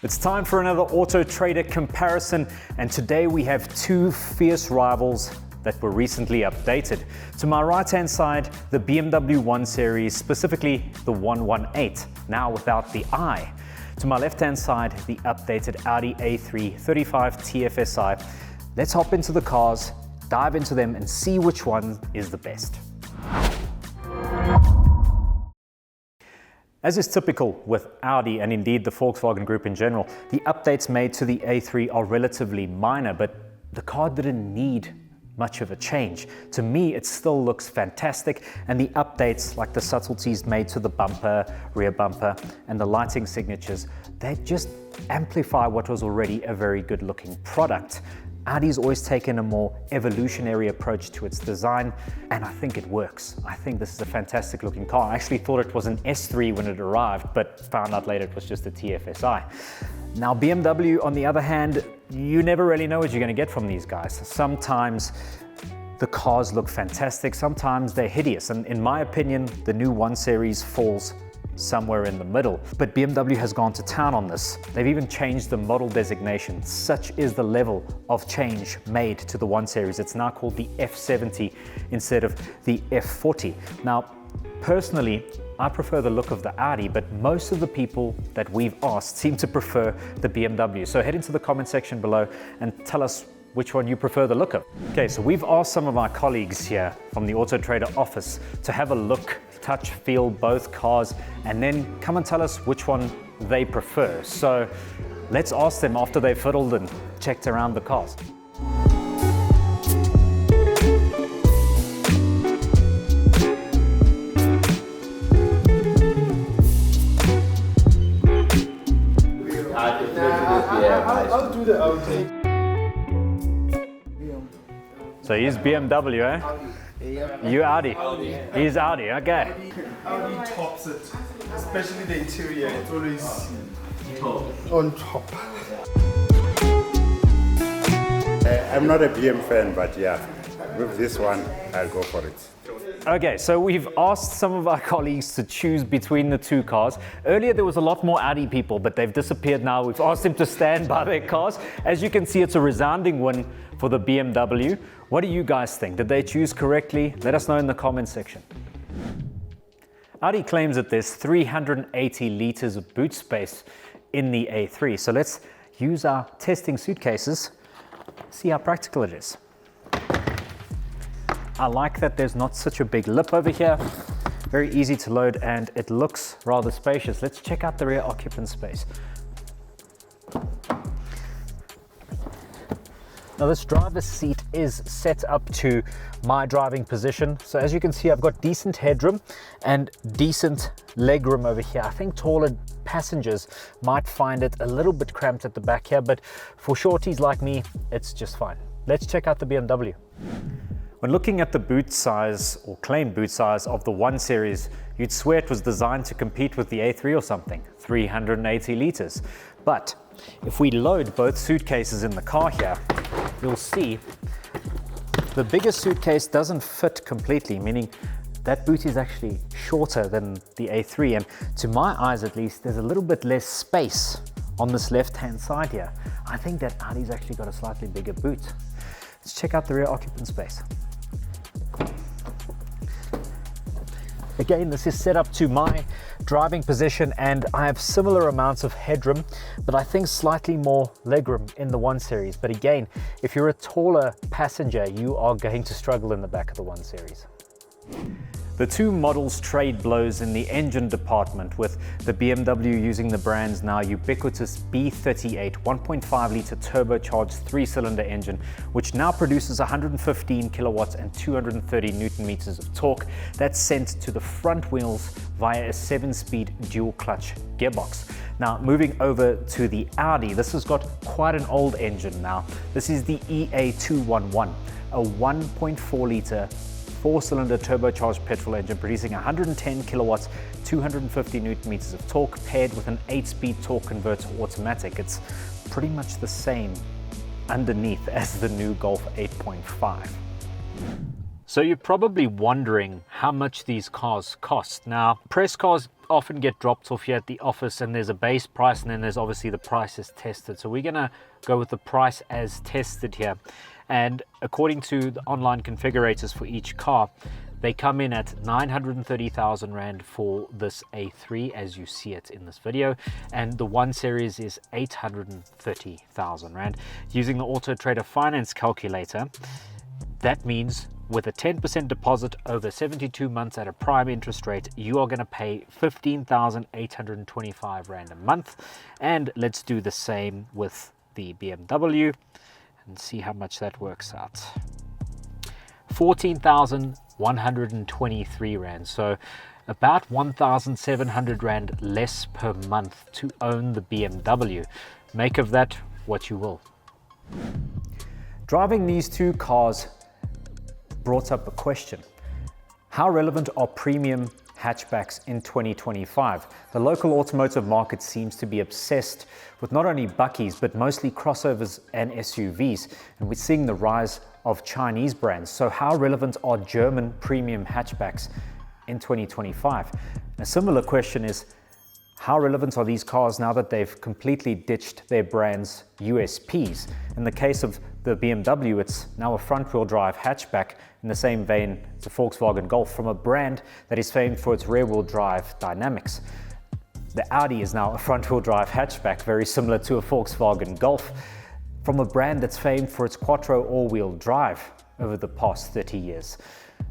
It's time for another AutoTrader comparison, and today we have two fierce rivals that were recently updated. To my right-hand side, the BMW 1 Series, specifically the 118, now without the I. To my left-hand side, the updated Audi A3 35 TFSI. Let's hop into the cars, dive into them, and see which one is the best. As is typical with Audi and indeed the Volkswagen Group in general, the updates made to the A3 are relatively minor, but the car didn't need much of a change. To me, it still looks fantastic, and the updates like the subtleties made to the bumper, rear bumper, and the lighting signatures, they just amplify what was already a very good looking product. Audi's always taken a more evolutionary approach to its design, and I think it works. I think this is a fantastic looking car. I actually thought it was an S3 when it arrived, but found out later it was just a TFSI. Now BMW, on the other hand, you never really know what you're going to get from these guys. Sometimes the cars look fantastic, sometimes they're hideous, and in my opinion, the new 1 Series falls somewhere in the middle. But BMW has gone to town on this. They've even changed the model designation. Such is the level of change made to the 1 Series. It's now called the F70 instead of the F40. Now, personally, I prefer the look of the Audi, but most of the people that we've asked seem to prefer the BMW. So head into the comment section below and tell us which one you prefer the look of. Okay, so we've asked some of our colleagues here from the AutoTrader office to have a look, touch, feel both cars, and then come and tell us which one they prefer. So let's ask them after they've fiddled and checked around the cars. I'll do the Audi. So he's BMW, eh? You Audi. He's Audi, okay. Audi tops it, especially the interior. It's always on top. I'm not a BM fan, but yeah, with this one, I'll go for it. Okay, so we've asked some of our colleagues to choose between the two cars. Earlier there was a lot more Audi people, but they've disappeared now. We've asked them to stand by their cars. As you can see, it's a resounding win for the BMW. What do you guys think? Did they choose correctly? Let us know in the comments section. Audi claims that there's 380 liters of boot space in the A3. So let's use our testing suitcases, see how practical it is. I like that there's not such a big lip over here. Very easy to load, and it looks rather spacious. Let's check out the rear occupant space. Now this driver's seat is set up to my driving position. So as you can see, I've got decent headroom and decent legroom over here. I think taller passengers might find it a little bit cramped at the back here, but for shorties like me, it's just fine. Let's check out the BMW. When looking at the boot size or claimed boot size of the 1 Series, you'd swear it was designed to compete with the A3 or something, 380 liters. But if we load both suitcases in the car here, you'll see the biggest suitcase doesn't fit completely, meaning that boot is actually shorter than the A3. And to my eyes at least, there's a little bit less space on this left-hand side here. I think that Audi's actually got a slightly bigger boot. Let's check out the rear occupant space. Again, this is set up to my driving position, and I have similar amounts of headroom, but I think slightly more legroom in the 1 Series. But again, if you're a taller passenger, you are going to struggle in the back of the 1 Series. The two models trade blows in the engine department, with the BMW using the brand's now ubiquitous B38 1.5 litre turbocharged 3-cylinder engine, which now produces 115 kilowatts and 230 newton meters of torque. That's sent to the front wheels via a 7-speed dual clutch gearbox. Now moving over to the Audi, this has got quite an old engine now. This is the EA211, a 1.4 litre 4-cylinder turbocharged petrol engine producing 110 kilowatts, 250 newton meters of torque, paired with an 8-speed torque converter automatic. It's pretty much the same underneath as the new Golf 8.5. So you're probably wondering how much these cars cost. Now, press cars often get dropped off here at the office, and there's a base price, and then there's obviously the price as tested. So we're gonna go with the price as tested here. And according to the online configurators for each car, they come in at 930,000 Rand for this A3, as you see it in this video. And the 1 Series is 830,000 Rand. Using the AutoTrader finance calculator, that means with a 10% deposit over 72 months at a prime interest rate, you are going to pay 15,825 Rand a month. And let's do the same with the BMW and see how much that works out. 14,123 Rand. So about 1,700 Rand less per month to own the BMW. Make of that what you will. Driving these two cars brought up a question. How relevant are premium hatchbacks in 2025? The local automotive market seems to be obsessed with not only buckies, but mostly crossovers and SUVs. And we're seeing the rise of Chinese brands. So how relevant are German premium hatchbacks in 2025? A similar question is, how relevant are these cars now that they've completely ditched their brand's USPs? In the case of the BMW, it's now a front-wheel drive hatchback in the same vein as the Volkswagen Golf, from a brand that is famed for its rear-wheel drive dynamics. The Audi is now a front-wheel drive hatchback, very similar to a Volkswagen Golf, from a brand that's famed for its quattro all-wheel drive over the past 30 years.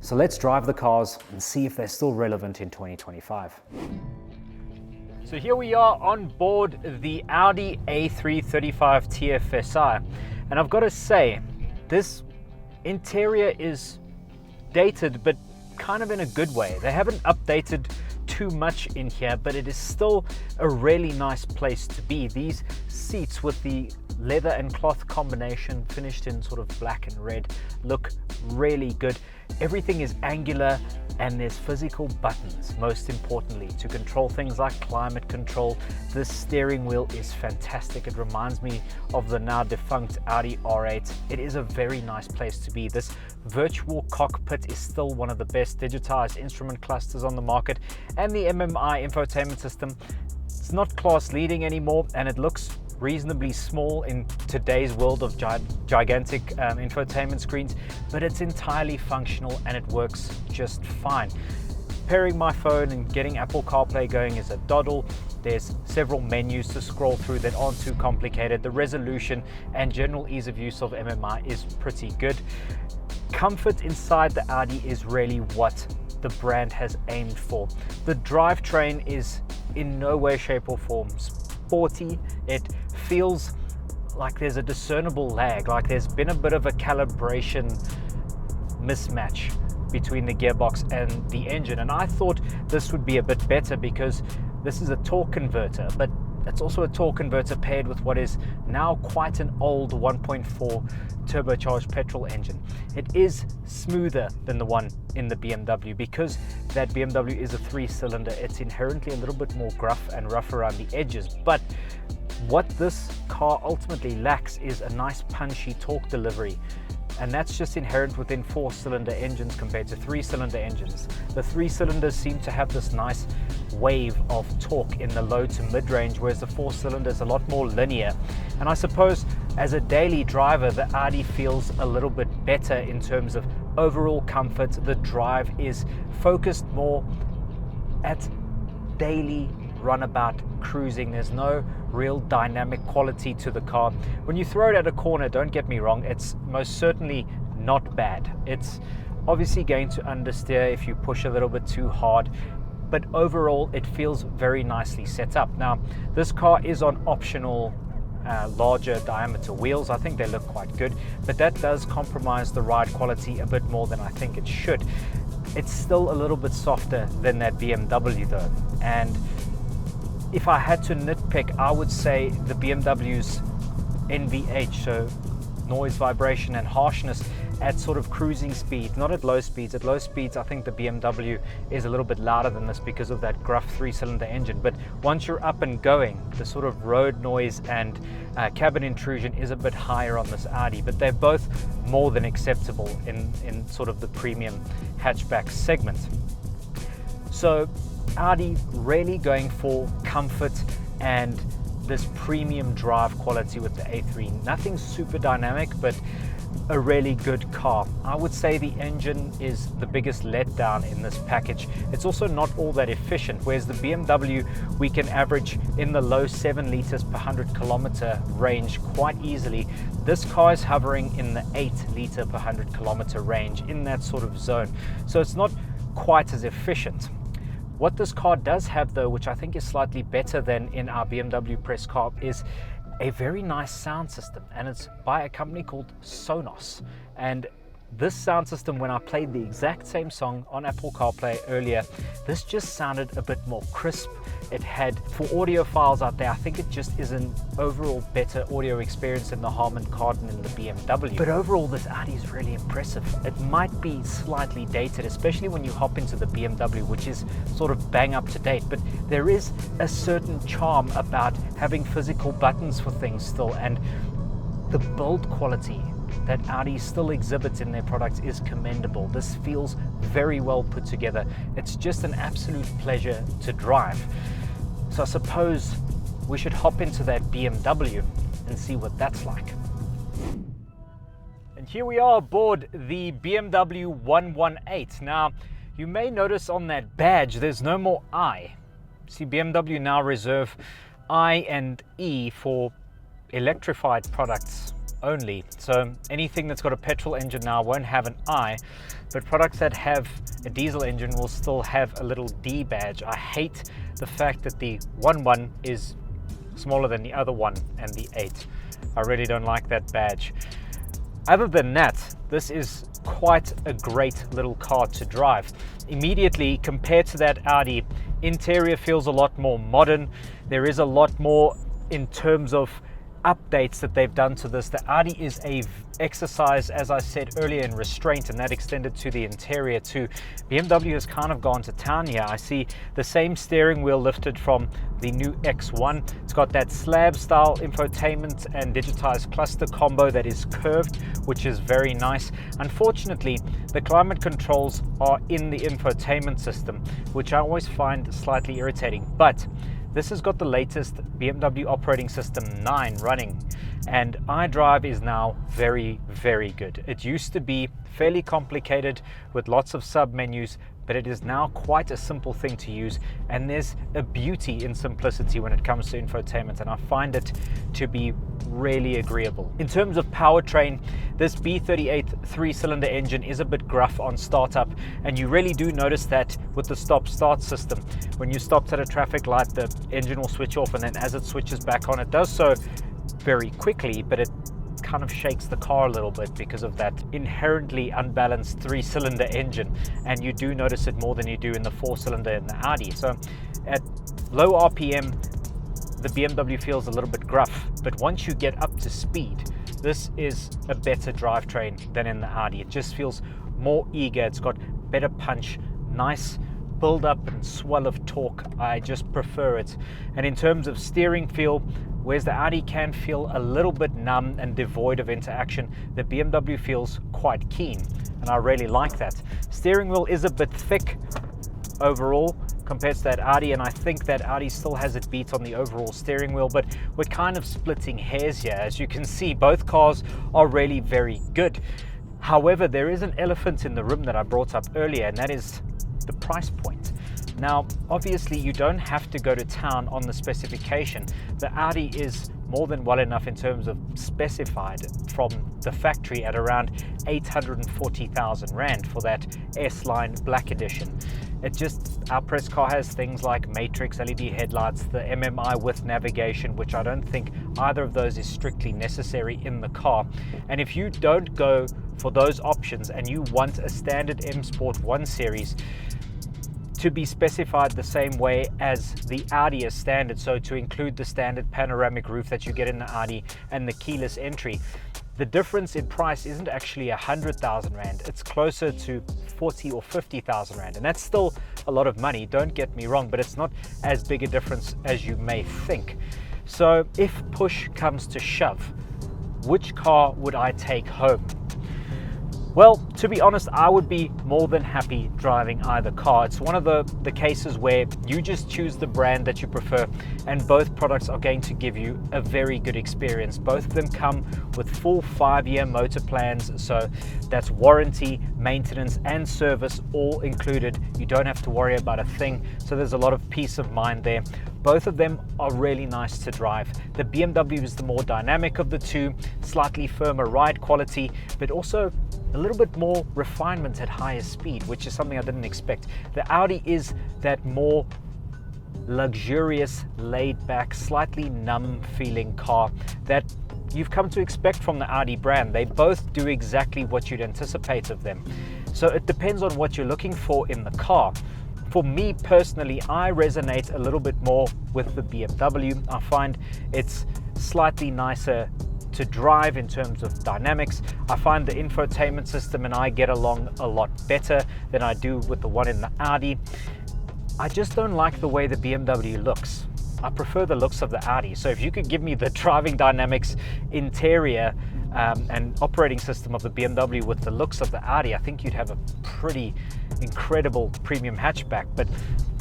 So let's drive the cars and see if they're still relevant in 2025. So here we are on board the Audi A3 35 TFSI, and I've got to say, this interior is dated, but kind of in a good way. They haven't updated too much in here, but it is still a really nice place to be. These seats with the leather and cloth combination finished in sort of black and red look really good. Everything is angular, and there's physical buttons, most importantly, to control things like climate control. This steering wheel is fantastic. It reminds me of the now defunct Audi A3. It is a very nice place to be. This virtual cockpit is still one of the best digitized instrument clusters on the market, and the MMI infotainment system, it's not class leading anymore, and it looks reasonably small in today's world of gigantic infotainment screens, but it's entirely functional and it works just fine. Pairing my phone and getting Apple CarPlay going is a doddle. There's several menus to scroll through that aren't too complicated. The resolution and general ease of use of MMI is pretty good. Comfort inside the Audi is really what the brand has aimed for. The drivetrain is in no way, shape or form sporty. It feels like there's a discernible lag, like there's been a bit of a calibration mismatch between the gearbox and the engine. And I thought this would be a bit better because this is a torque converter, but it's also a torque converter paired with what is now quite an old 1.4 turbocharged petrol engine. It is smoother than the one in the BMW because that BMW is a 3-cylinder. It's inherently a little bit more gruff and rough around the edges, but what this car ultimately lacks is a nice punchy torque delivery. And that's just inherent within 4-cylinder engines compared to 3-cylinder engines. The 3-cylinders seem to have this nice wave of torque in the low to mid-range, whereas the 4-cylinder is a lot more linear. And I suppose as a daily driver, the Audi feels a little bit better in terms of overall comfort. The drive is focused more at daily runabout cruising. There's no real dynamic quality to the car. When you throw it at a corner, don't get me wrong, it's most certainly not bad. It's obviously going to understeer if you push a little bit too hard, but overall it feels very nicely set up. Now, this car is on optional larger diameter wheels. I think they look quite good, but that does compromise the ride quality a bit more than I think it should. It's still a little bit softer than that BMW though, and if I had to nitpick, I would say the BMW's NVH, so noise, vibration and harshness, at sort of cruising speed, not at low speeds. At low speeds, I think the BMW is a little bit louder than this because of that gruff 3-cylinder engine. But once you're up and going, the sort of road noise and cabin intrusion is a bit higher on this Audi, but they're both more than acceptable in sort of the premium hatchback segment. So Audi really going for comfort and this premium drive quality with the A3. Nothing super dynamic, but a really good car. I would say the engine is the biggest letdown in this package. It's also not all that efficient, whereas the BMW, we can average in the low 7 liters per 100 kilometer range quite easily. This car is hovering in the 8 liter per 100 kilometer range, in that sort of zone. So it's not quite as efficient. What this car does have though, which I think is slightly better than in our BMW press car, is a very nice sound system, and it's by a company called Sonos. And this sound system, when I played the exact same song on Apple CarPlay earlier, this just sounded a bit more crisp. It had, for audiophiles out there, I think it just is an overall better audio experience than the Harman Kardon in the BMW. But overall, this Audi is really impressive. It might be slightly dated, especially when you hop into the BMW, which is sort of bang up to date, but there is a certain charm about having physical buttons for things still, and the build quality that Audi still exhibits in their products is commendable. This feels very well put together. It's just an absolute pleasure to drive. So I suppose we should hop into that BMW and see what that's like. And here we are aboard the BMW 118. Now, you may notice on that badge, there's no more I. See, BMW now reserve I and E for electrified products only. So anything that's got a petrol engine now won't have an I, but products that have a diesel engine will still have a little D badge. I hate the fact that the 11 is smaller than the other one and the 8. I really don't like that badge. Other than that, this is quite a great little car to drive. Immediately, compared to that Audi, interior feels a lot more modern. There is a lot more in terms of updates that they've done to this. The Audi is a exercise, as I said earlier, in restraint, and that extended to the interior too. BMW has kind of gone to town here. I see the same steering wheel lifted from the new X1. It's got that slab style infotainment and digitized cluster combo that is curved, which is very nice. Unfortunately, the climate controls are in the infotainment system, which I always find slightly irritating, but this has got the latest BMW operating system 9 running, and iDrive is now very, very good. It used to be fairly complicated with lots of sub-menus, but it is now quite a simple thing to use, and there's a beauty in simplicity when it comes to infotainment, and I find it to be really agreeable. In terms of powertrain, this B38 3-cylinder engine is a bit gruff on startup, and you really do notice that with the stop-start system. When you stopped at a traffic light, the engine will switch off, and then as it switches back on, it does so very quickly, but it kind of shakes the car a little bit because of that inherently unbalanced 3-cylinder engine, and you do notice it more than you do in the 4-cylinder in the Audi. So at low RPM, the BMW feels a little bit gruff, but once you get up to speed, this is a better drivetrain than in the Audi. It just feels more eager. It's got better punch, nice build up and swell of torque. I just prefer it. And in terms of steering feel, whereas the Audi can feel a little bit numb and devoid of interaction, the BMW feels quite keen, and I really like that. Steering wheel is a bit thick overall compared to that Audi, and I think that Audi still has it beat on the overall steering wheel, but we're kind of splitting hairs here. As you can see, both cars are really very good. However, there is an elephant in the room that I brought up earlier, and that is the price point. Now, obviously, you don't have to go to town on the specification. The Audi is more than well enough in terms of specified from the factory at around 840,000 Rand for that S-Line Black Edition. Our press car has things like matrix LED headlights, the MMI with navigation, which I don't think either of those is strictly necessary in the car. And if you don't go for those options and you want a standard M Sport 1 Series to be specified the same way as the Audi is standard, so to include the standard panoramic roof that you get in the Audi and the keyless entry, the difference in price isn't actually 100,000 Rand, it's closer to 40 or 50,000 Rand, and that's still a lot of money, don't get me wrong, but it's not as big a difference as you may think. So if push comes to shove, which car would I take home? Well, to be honest, I would be more than happy driving either car. It's one of the cases where you just choose the brand that you prefer, and both products are going to give you a very good experience. Both of them come with full 5-year motor plans, so that's warranty, maintenance and service all included. You don't have to worry about a thing, so there's a lot of peace of mind there. Both of them are really nice to drive. The BMW is the more dynamic of the two, slightly firmer ride quality, but also a little bit more refinement at higher speed, which is something I didn't expect. The Audi is that more luxurious, laid back, slightly numb feeling car that you've come to expect from the Audi brand. They both do exactly what you'd anticipate of them. So it depends on what you're looking for in the car. For me personally, I resonate a little bit more with the BMW. I find it's slightly nicer to drive in terms of dynamics. I find the infotainment system and I get along a lot better than I do with the one in the Audi. I just don't like the way the BMW looks. I prefer the looks of the Audi. So if you could give me the driving dynamics, interior, and operating system of the BMW with the looks of the Audi, I think you'd have a pretty incredible premium hatchback. But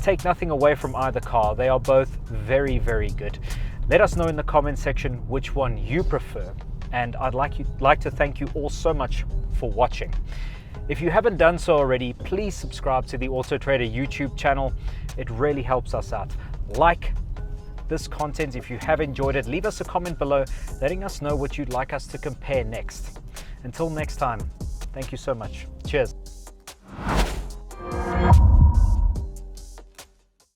take nothing away from either car. They are both very, very good. Let us know in the comment section which one you prefer. And I'd like to thank you all so much for watching. If you haven't done so already, please subscribe to the AutoTrader YouTube channel. It really helps us out. Like this content if you have enjoyed it. Leave us a comment below letting us know what you'd like us to compare next. Until next time, thank you so much. Cheers.